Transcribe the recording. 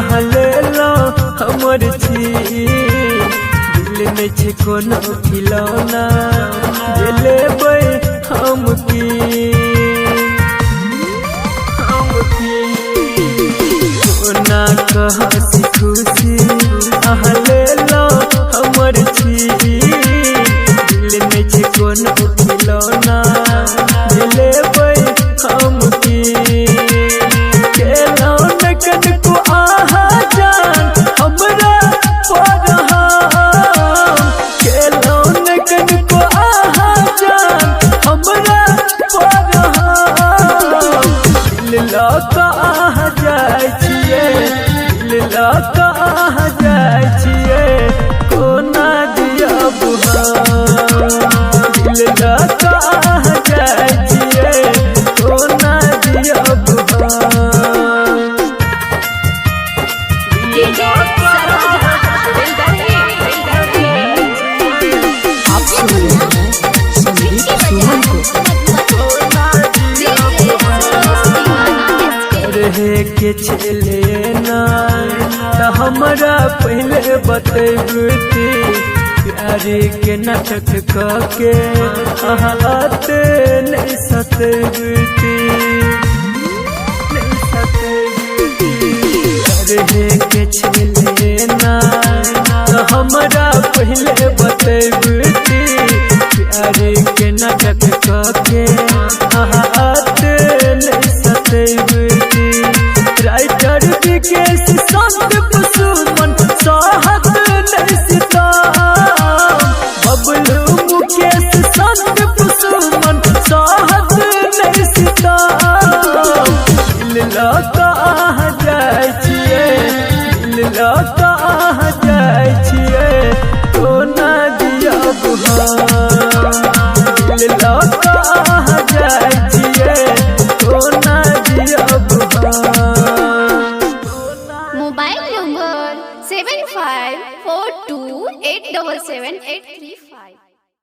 ले लो हमर छी दिल में छे कोनो खिलौना जे लेबै हम की कोना कहसी खुशी ले लो हमर छी दिल में छे कोनो खिलौना जे लेबै हम की कनको आहा जान हमरा परहाम केलौन कनको आहा जान हमरा परहाम दिल लऽ आहा जाइ छियै दिल लऽ आहा जाइ छियै कोना दियब हम दिल लऽ आहा जाइ छियै कोना दियब हम के छले ना त हमरा पहले बतेबती प्यारे के नाटक के हाथ नहीं सतेबती के छले ना त हमरा पहले बतेबती प्यारे के नाटक के हाथ नहीं सतेबती राइटर विकेश संत कुसुमन साहत नहीं सीता बबलू मुकेश संत कुसुमन साहत नहीं सीता दिल लऽ आहा जाइ छियै दिल लऽ आहा जाइ छियै कोना दियब हम दिल लऽ आहा जाइ छियै कोना दियब हम मोबाइल नंबर 7542877835